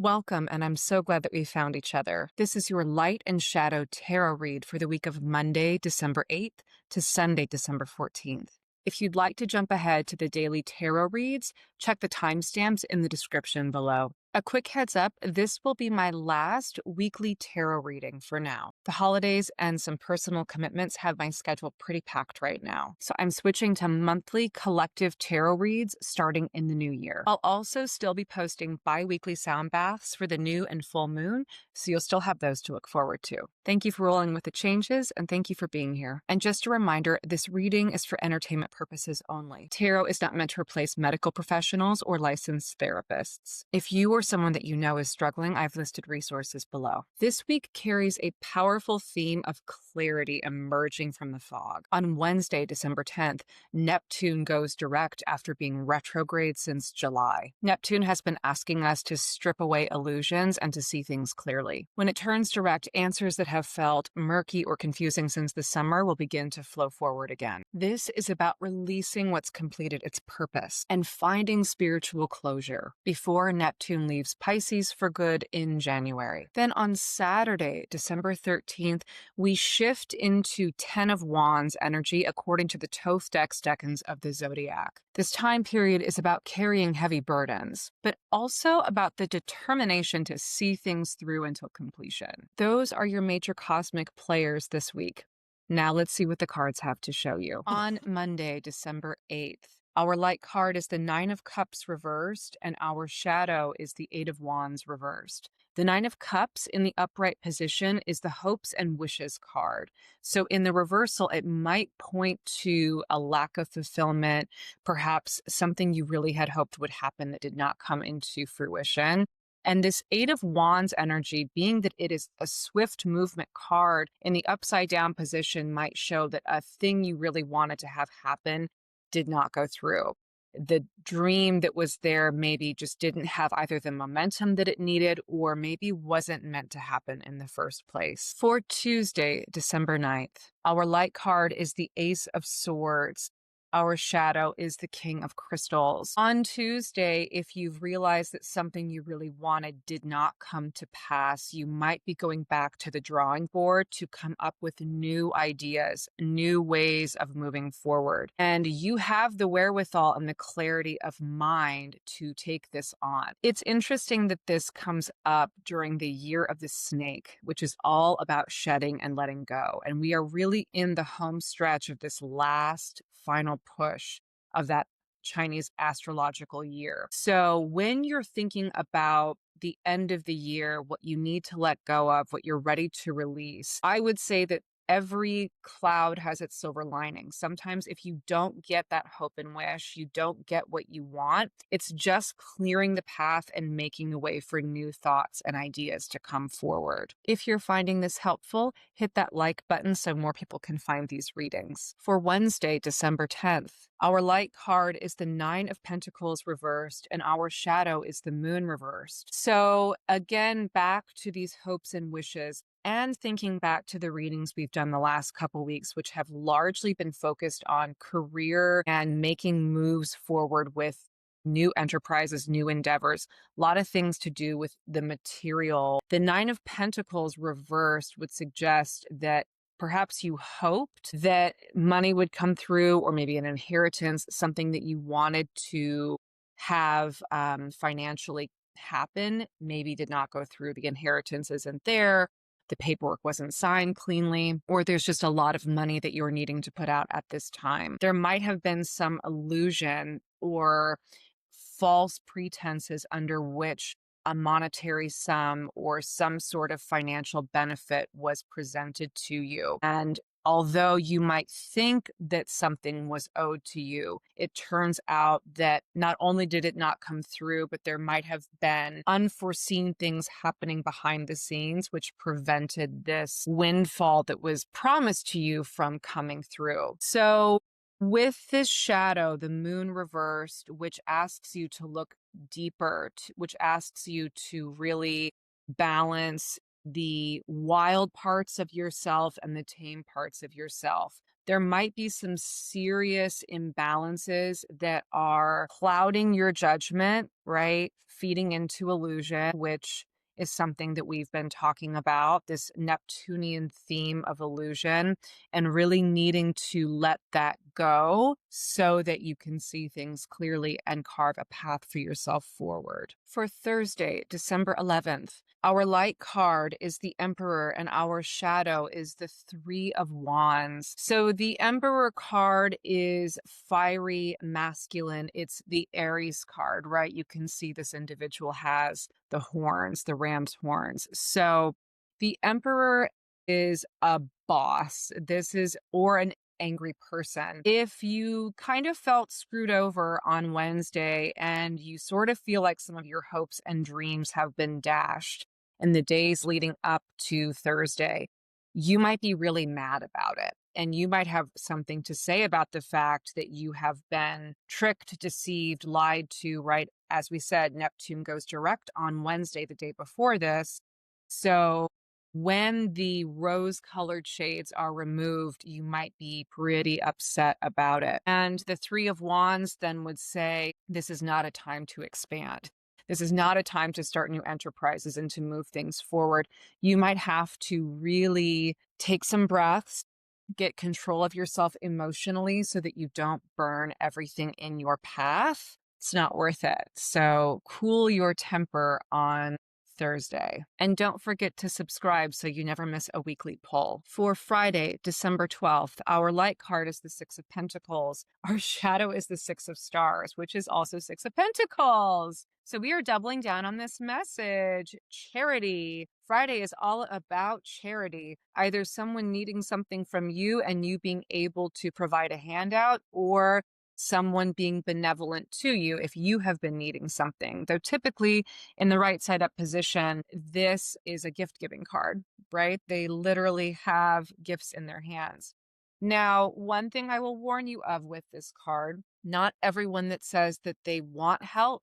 Welcome, and I'm so glad that we found each other. This is your Light and Shadow Tarot read for the week of Monday, December 8th to Sunday, December 14th. If you'd like to jump ahead to the daily tarot reads, check the timestamps in the description below. A quick heads up, this will be my last weekly tarot reading for now. The holidays and some personal commitments have my schedule pretty packed right now, so I'm switching to monthly collective tarot reads starting in the new year. I'll also still be posting bi-weekly sound baths for the new and full moon, so you'll still have those to look forward to. Thank you for rolling with the changes, and thank you for being here. And just a reminder, this reading is for entertainment purposes only. Tarot is not meant to replace medical professionals or licensed therapists. If you or someone that you know is struggling, I've listed resources below. This week carries a powerful theme of clarity emerging from the fog. On Wednesday, December 10th, Neptune goes direct after being retrograde since July. Neptune has been asking us to strip away illusions and to see things clearly. When it turns direct, answers that have felt murky or confusing since the summer will begin to flow forward again. This is about releasing what's completed its purpose and finding spiritual closure before Neptune leaves Pisces for good in January. Then on Saturday, December 13th, we shift into 10 of Wands energy according to the Thoth decans of the zodiac. This time period is about carrying heavy burdens, but also about the determination to see things through until completion. Those are your major cosmic players this week. Now let's see what the cards have to show you. On Monday, December 8th, our light card is the Nine of Cups reversed, and our shadow is the Eight of Wands reversed. The Nine of Cups in the upright position is the hopes and wishes card. So in the reversal, it might point to a lack of fulfillment, perhaps something you really had hoped would happen that did not come into fruition. And this Eight of Wands energy, being that it is a swift movement card, in the upside down position might show that a thing you really wanted to have happen did not go through. The dream that was there maybe just didn't have either the momentum that it needed or maybe wasn't meant to happen in the first place. For Tuesday, December 9th, our light card is the Ace of Swords. Our shadow is the King of Crystals. On Tuesday, if you've realized that something you really wanted did not come to pass, you might be going back to the drawing board to come up with new ideas, new ways of moving forward. And you have the wherewithal and the clarity of mind to take this on. It's interesting that this comes up during the year of the snake, which is all about shedding and letting go. And we are really in the home stretch of this last final push of that Chinese astrological year. So when you're thinking about the end of the year, what you need to let go of, what you're ready to release, I would say that every cloud has its silver lining. Sometimes if you don't get that hope and wish, you don't get what you want, it's just clearing the path and making a way for new thoughts and ideas to come forward. If you're finding this helpful, hit that like button so more people can find these readings. For Wednesday, December 10th, our light card is the Nine of Pentacles reversed, and our shadow is the Moon reversed. So again, back to these hopes and wishes, and thinking back to the readings we've done the last couple weeks, which have largely been focused on career and making moves forward with new enterprises, new endeavors, a lot of things to do with the material. The Nine of Pentacles reversed would suggest that perhaps you hoped that money would come through, or maybe an inheritance, something that you wanted to have financially happen, maybe did not go through. The inheritance isn't there. The paperwork wasn't signed cleanly, or there's just a lot of money that you're needing to put out at this time. There might have been some illusion or false pretenses under which a monetary sum or some sort of financial benefit was presented to you. And although you might think that something was owed to you, it turns out that not only did it not come through, but there might have been unforeseen things happening behind the scenes which prevented this windfall that was promised to you from coming through. So with this shadow, the Moon reversed, which asks you to look deeper, which asks you to really balance the wild parts of yourself and the tame parts of yourself. there might be some serious imbalances that are clouding your judgment, right? Feeding into illusion, which is something that we've been talking about, this Neptunian theme of illusion, and really needing to let that go so that you can see things clearly and carve a path for yourself forward. For Thursday, December 11th, our light card is the Emperor and our shadow is the Three of Wands. So the Emperor card is fiery, masculine. It's the Aries card, right? You can see this individual has the horns, the ram's horns. So the Emperor is a boss. This is, or an angry person. If you kind of felt screwed over on Wednesday and you sort of feel like some of your hopes and dreams have been dashed in the days leading up to Thursday, you might be really mad about it. And you might have something to say about the fact that you have been tricked, deceived, lied to, right? As we said, Neptune goes direct on Wednesday, the day before this. So when the rose-colored shades are removed, you might be pretty upset about it. And the Three of Wands then would say, this is not a time to expand. This is not a time to start new enterprises and to move things forward. You might have to really take some breaths, get control of yourself emotionally so that you don't burn everything in your path. It's not worth it. So cool your temper on Thursday. And don't forget to subscribe so you never miss a weekly poll. For Friday, December 12th, our light card is the Six of Pentacles. Our shadow is the Six of Stars, which is also Six of Pentacles. So we are doubling down on this message. Charity. Friday is all about charity. Either someone needing something from you and you being able to provide a handout, or someone being benevolent to you if you have been needing something. Though typically in the right side up position, this is a gift giving card, right? They literally have gifts in their hands. Now, one thing I will warn you of with this card, not everyone that says that they want help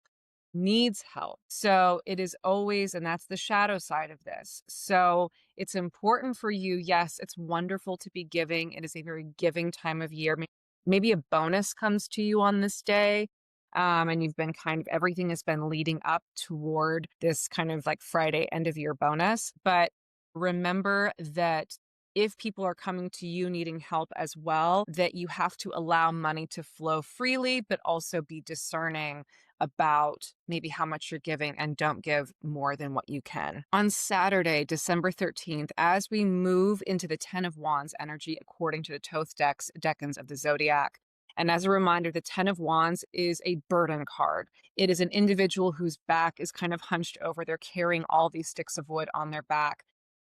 needs help. So it is always, and that's the shadow side of this. So it's important for you. Yes, it's wonderful to be giving. It is a very giving time of year. Maybe a bonus comes to you on this day. And you've been kind of, everything has been leading up toward this kind of like Friday end of year bonus. But remember that if people are coming to you needing help as well, that you have to allow money to flow freely, but also be discerning about maybe how much you're giving and don't give more than what you can. On Saturday, December 13th, as we move into the 10 of Wands energy, according to the Thoth decans of the Zodiac, and as a reminder, the 10 of Wands is a burden card. It is an individual whose back is kind of hunched over. They're carrying all these sticks of wood on their back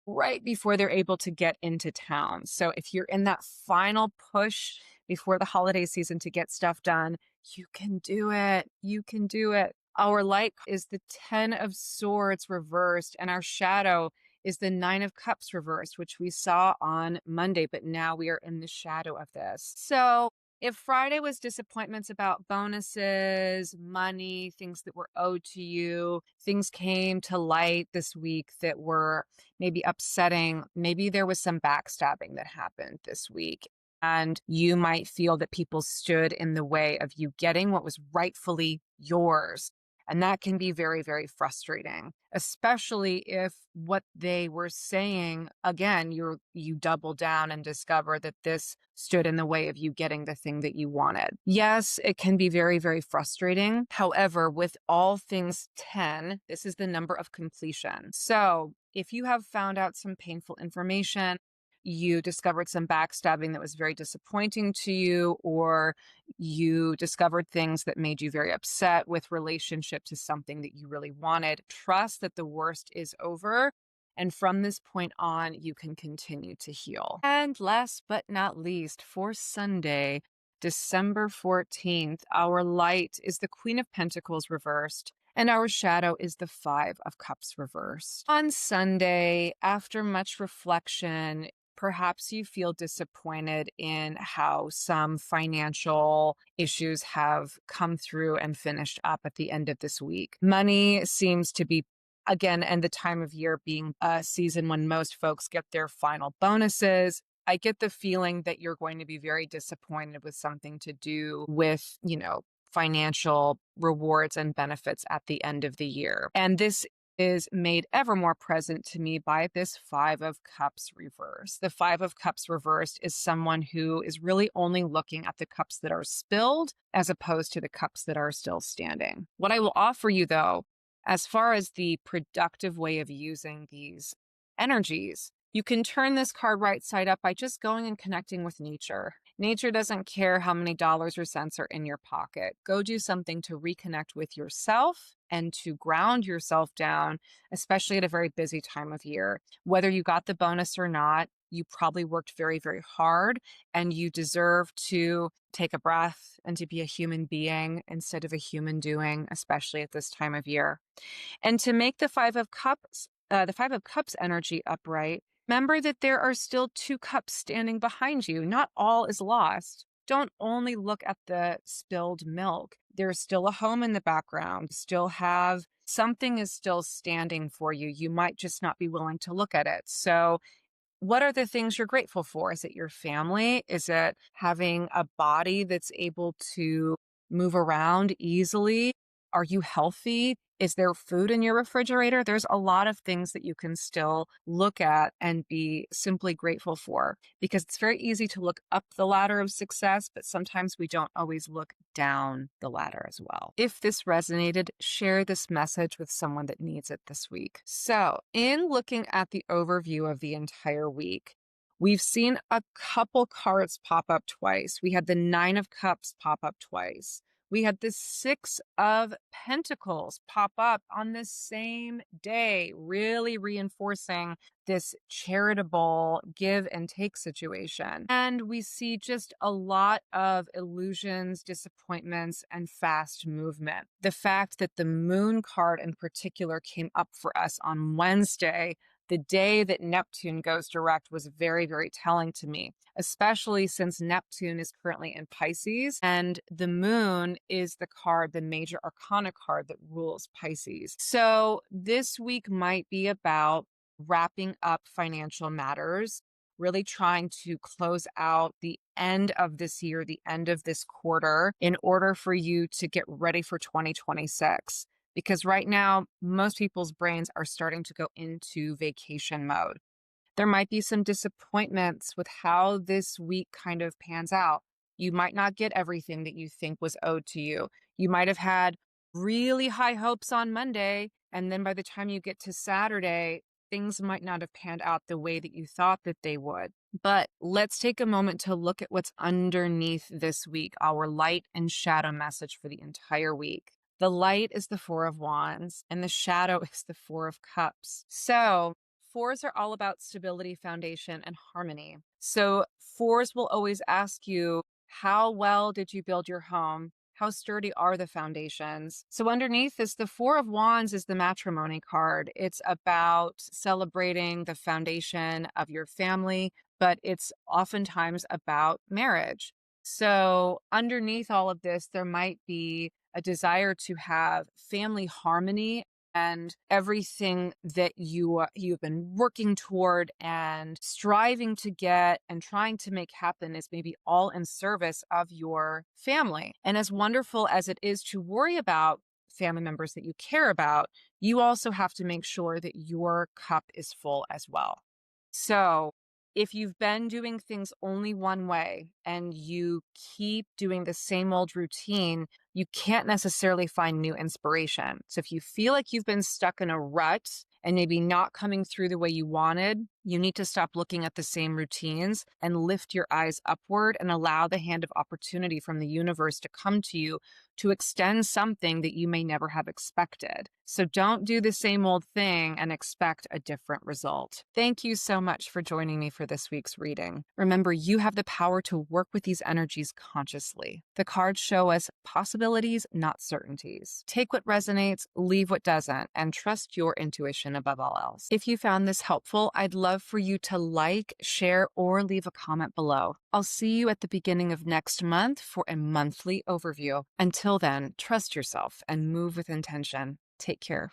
right before they're able to get into town. So if you're in that final push before the holiday season to get stuff done, you can do it. You can do it. Our light is the 10 of Swords reversed, and our shadow is the 9 of Cups reversed, which we saw on Monday, but now we are in the shadow of this. So if Friday was disappointments about bonuses, money, things that were owed to you, things came to light this week that were maybe upsetting, maybe there was some backstabbing that happened this week. And you might feel that people stood in the way of you getting what was rightfully yours. And that can be very, very frustrating, especially if what they were saying, again, you double down and discover that this stood in the way of you getting the thing that you wanted. Yes, it can be very, very frustrating. However, with all things 10, this is the number of completion. So if you have found out some painful information, you discovered some backstabbing that was very disappointing to you, or you discovered things that made you very upset with relationship to something that you really wanted, trust that the worst is over. And from this point on, you can continue to heal. And last but not least, for Sunday, December 14th, our light is the Queen of Pentacles reversed, and our shadow is the 5 of Cups reversed. On Sunday, after much reflection, perhaps you feel disappointed in how some financial issues have come through and finished up at the end of this week. Money seems to be, again, and the time of year being a season when most folks get their final bonuses. I get the feeling that you're going to be very disappointed with something to do with, financial rewards and benefits at the end of the year. And this is made ever more present to me by this Five of Cups reverse. The Five of Cups reversed is someone who is really only looking at the cups that are spilled as opposed to the cups that are still standing. What I will offer you, though, as far as the productive way of using these energies, you can turn this card right side up by just going and connecting with nature. Nature doesn't care how many dollars or cents are in your pocket. Go do something to reconnect with yourself and to ground yourself down, especially at a very busy time of year. Whether you got the bonus or not, you probably worked very, very hard, and you deserve to take a breath and to be a human being instead of a human doing, especially at this time of year. And to make the Five of Cups energy upright, remember that there are still two cups standing behind you. Not all is lost. Don't only look at the spilled milk. There's still a home in the background. Something is still standing for you. You might just not be willing to look at it. So what are the things you're grateful for? Is it your family? Is it having a body that's able to move around easily? Are you healthy? Is there food in your refrigerator? There's a lot of things that you can still look at and be simply grateful for, because it's very easy to look up the ladder of success, but sometimes we don't always look down the ladder as well. If this resonated, share this message with someone that needs it this week. So, in looking at the overview of the entire week, we've seen a couple cards pop up twice. We had the Nine of Cups pop up twice. We had the Six of Pentacles pop up on the same day, really reinforcing this charitable give and take situation. And we see just a lot of illusions, disappointments, and fast movement. The fact that the Moon card in particular came up for us on Wednesday, the day that Neptune goes direct, was very, very telling to me, especially since Neptune is currently in Pisces and the Moon is the major arcana card that rules Pisces. So this week might be about wrapping up financial matters, really trying to close out the end of this year, the end of this quarter, in order for you to get ready for 2026. Because right now, most people's brains are starting to go into vacation mode. There might be some disappointments with how this week kind of pans out. You might not get everything that you think was owed to you. You might have had really high hopes on Monday, and then by the time you get to Saturday, things might not have panned out the way that you thought that they would. But let's take a moment to look at what's underneath this week, our light and shadow message for the entire week. The light is the Four of Wands, and the shadow is the Four of Cups. So fours are all about stability, foundation, and harmony. So fours will always ask you, how well did you build your home? How sturdy are the foundations? So underneath this, the Four of Wands is the matrimony card. It's about celebrating the foundation of your family, but it's oftentimes about marriage. So underneath all of this, there might be a desire to have family harmony, and everything that you've been working toward and striving to get and trying to make happen is maybe all in service of your family. And as wonderful as it is to worry about family members that you care about, you also have to make sure that your cup is full as well. So if you've been doing things only one way and you keep doing the same old routine, you can't necessarily find new inspiration. So if you feel like you've been stuck in a rut and maybe not coming through the way you wanted, you need to stop looking at the same routines and lift your eyes upward and allow the hand of opportunity from the universe to come to you to extend something that you may never have expected. So don't do the same old thing and expect a different result. Thank you so much for joining me for this week's reading. Remember, you have the power to work with these energies consciously. The cards show us possibilities, not certainties. Take what resonates, leave what doesn't, and trust your intuition above all else. If you found this helpful, I'd love for you to like, share, or leave a comment below. I'll see you at the beginning of next month for a monthly overview. Until then, trust yourself and move with intention. Take care.